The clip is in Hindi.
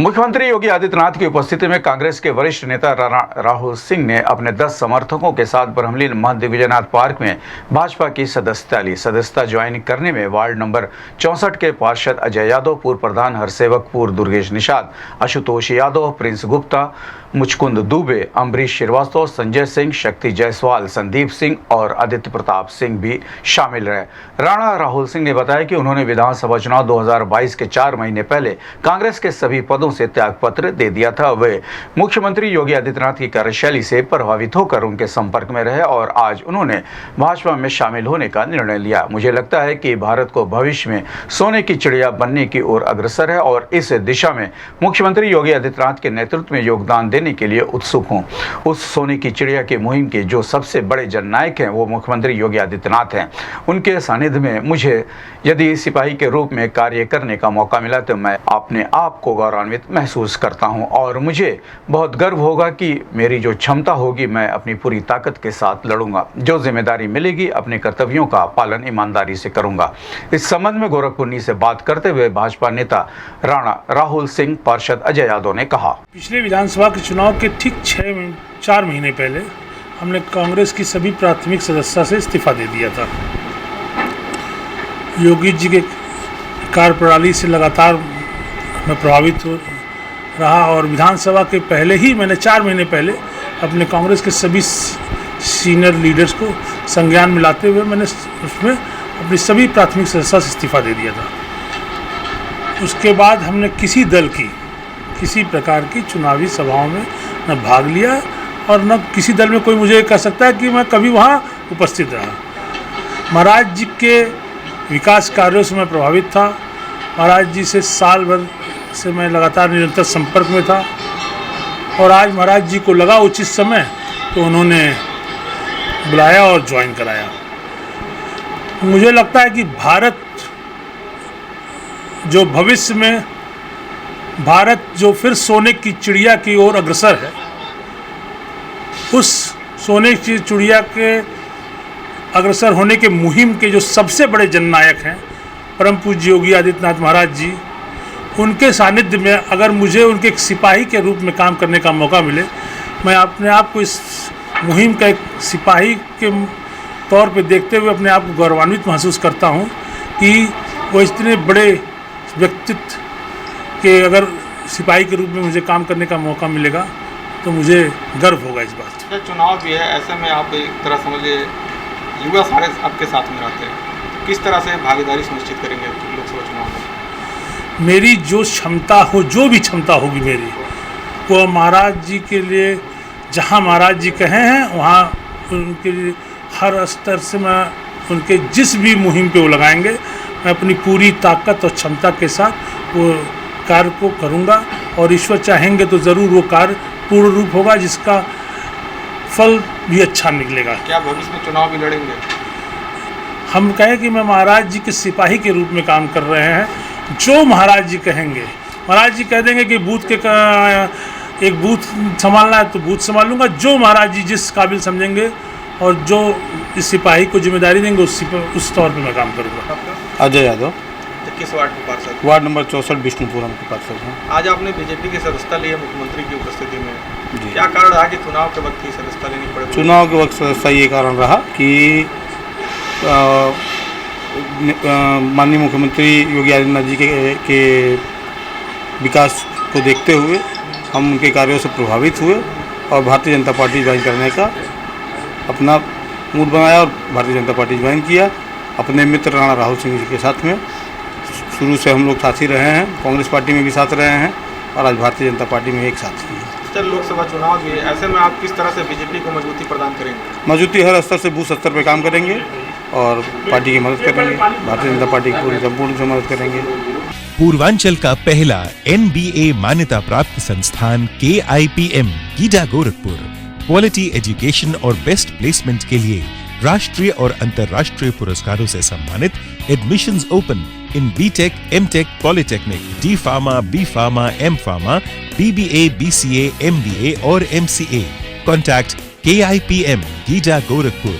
मुख्यमंत्री योगी आदित्यनाथ की उपस्थिति में कांग्रेस के वरिष्ठ नेता राहुल सिंह ने अपने 10 समर्थकों के साथ ब्रह्मलीन महंत दिग्विजयनाथ पार्क में भाजपा की सदस्यता ली। सदस्यता ज्वाइन करने में वार्ड नंबर 64 के पार्षद अजय यादव, पूर्व प्रधान हरसेवक, पूर्व दुर्गेश निषाद, आशुतोष यादव, प्रिंस गुप्ता, मुचकुंद दुबे, अम्बरीश श्रीवास्तव, संजय सिंह, शक्ति जायसवाल, संदीप सिंह और आदित्य प्रताप सिंह भी शामिल रहे। राणा राहुल सिंह ने बताया कि उन्होंने विधानसभा चुनाव 2022 के 4 महीने पहले कांग्रेस के सभी पदों से त्यागपत्र दे दिया था। वे मुख्यमंत्री योगी आदित्यनाथ की कार्यशैली से प्रभावित होकर उनके संपर्क में रहे और आज उन्होंने भाजपा में शामिल होने का निर्णय लिया। मुझे लगता है कि भारत को भविष्य में सोने की चिड़िया बनने की ओर अग्रसर है और इस दिशा में मुख्यमंत्री योगी आदित्यनाथ के नेतृत्व में योगदान देने के लिए उत्सुक हूं। उस सोने की चिड़िया की मुहिम के जो सबसे बड़े जननायक हैं वो मुख्यमंत्री योगी आदित्यनाथ हैं। उनके सानिध्य में मुझे यदि सिपाही के रूप में कार्य करने का मौका मिला तो मैं अपने आप को गौरवान्वित महसूस करता हूं और मुझे बहुत गर्व होगा कि मेरी जो क्षमता होगी मैं अपनी पूरी ताकत के साथ लड़ूंगा। जो जिम्मेदारी मिलेगी अपने कर्तव्यों का पालन ईमानदारी से करूंगा। इस संबंध में गोरखपुर से बात करते हुए भाजपा नेता राणा राहुल सिंह, पार्षद अजय यादव ने कहा, पिछले विधानसभा के चुनाव के ठीक 4 महीने पहले हमने कांग्रेस की सभी प्राथमिक सदस्यता से इस्तीफा दे दिया था। योगी जी के कार्यप्रणाली से लगातार मैं प्रभावित हो रहा और विधानसभा के पहले ही मैंने 4 महीने पहले अपने कांग्रेस के सभी सीनियर लीडर्स को संज्ञान में लाते हुए मैंने उसमें अपनी सभी प्राथमिक सदस्यता से इस्तीफा दे दिया था। उसके बाद हमने किसी प्रकार की चुनावी सभाओं में न भाग लिया और न किसी दल में कोई मुझे कह सकता है कि मैं कभी वहाँ उपस्थित रहा। महाराज जी के विकास कार्यों से मैं प्रभावित था। महाराज जी से साल भर से मैं लगातार निरंतर संपर्क में था और आज महाराज जी को लगा उचित समय तो उन्होंने बुलाया और ज्वाइन कराया। मुझे लगता है कि भारत जो फिर सोने की चिड़िया की ओर अग्रसर है, उस सोने की चिड़िया के अग्रसर होने के मुहिम के जो सबसे बड़े जननायक हैं परम पूज्य योगी आदित्यनाथ महाराज जी, उनके सानिध्य में अगर मुझे उनके एक सिपाही के रूप में काम करने का मौका मिले, मैं अपने आप को इस मुहिम का एक सिपाही के तौर पे देखते हुए अपने आप को गौरवान्वित महसूस करता हूँ कि वो इतने बड़े व्यक्तित्व के अगर सिपाही के रूप में मुझे काम करने का मौका मिलेगा तो मुझे गर्व होगा इस बात। चुनाव भी है, ऐसे में आप एक तरह समझिए युवा सारे आपके साथ में रहते हैं, तो किस तरह से भागीदारी सुनिश्चित करेंगे लोकसभा चुनाव में? मेरी जो भी क्षमता होगी मेरी, वो महाराज जी के लिए जहाँ महाराज जी कहे हैं वहाँ उनके लिए हर स्तर से मैं उनके जिस भी मुहिम पे वो लगाएंगे मैं अपनी पूरी ताकत और क्षमता के साथ वो कार्य को करूँगा और ईश्वर चाहेंगे तो ज़रूर वो कार्य पूर्ण रूप होगा जिसका फल भी अच्छा निकलेगा। क्या भविष्य में चुनाव भी लड़ेंगे? हम कहें कि मैं महाराज जी के सिपाही के रूप में काम कर रहे हैं। जो महाराज जी कहेंगे, महाराज जी कह देंगे कि एक बूथ संभालना है तो बूथ संभालूंगा। जो महाराज जी जिस काबिल समझेंगे और जो इस सिपाही को जिम्मेदारी देंगे उस तौर पे मैं काम करूँगा। अजय यादव, किस वार्ड के पार्षद? वार्ड नंबर 64 विष्णुपुरम के पार्षद हैं। आज आपने बीजेपी की सदस्यता ली है मुख्यमंत्री की उपस्थिति में, क्या कारण रहा कि चुनाव के वक्त ही सदस्यता लेनी पड़ी? चुनाव के वक्त सदस्यता ये कारण रहा कि माननीय मुख्यमंत्री योगी आदित्यनाथ जी के विकास को देखते हुए हम उनके कार्यों से प्रभावित हुए और भारतीय जनता पार्टी ज्वाइन करने का अपना मूड बनाया और भारतीय जनता पार्टी ज्वाइन किया। अपने मित्र राणा राहुल सिंह जी के साथ में शुरू से हम लोग साथी रहे हैं, कांग्रेस पार्टी में भी साथ रहे हैं और आज भारतीय जनता पार्टी में एक साथ ही हैं। चल लोकसभा चुनाव भी है, ऐसे में आप किस तरह से बीजेपी को मजबूती प्रदान करेंगे? मजबूती हर स्तर से बूथ स्तर पर काम करेंगे और पार्टी की मदद करेंगे। भारतीय जनता पार्टी की पूरी संपूर्ण से मदद करेंगे। पूर्वांचल का पहला NBA मान्यता प्राप्त संस्थान KIPM GIDA Gorakhpur quality education और बेस्ट प्लेसमेंट के लिए राष्ट्रीय और अंतर्राष्ट्रीय पुरस्कारों से सम्मानित। Admissions open in BTech, MTech, Polytechnic, D Pharma, B Pharma, M Pharma, BBA, BCA, MBA और MCA. Contact KIPM GIDA Gorakhpur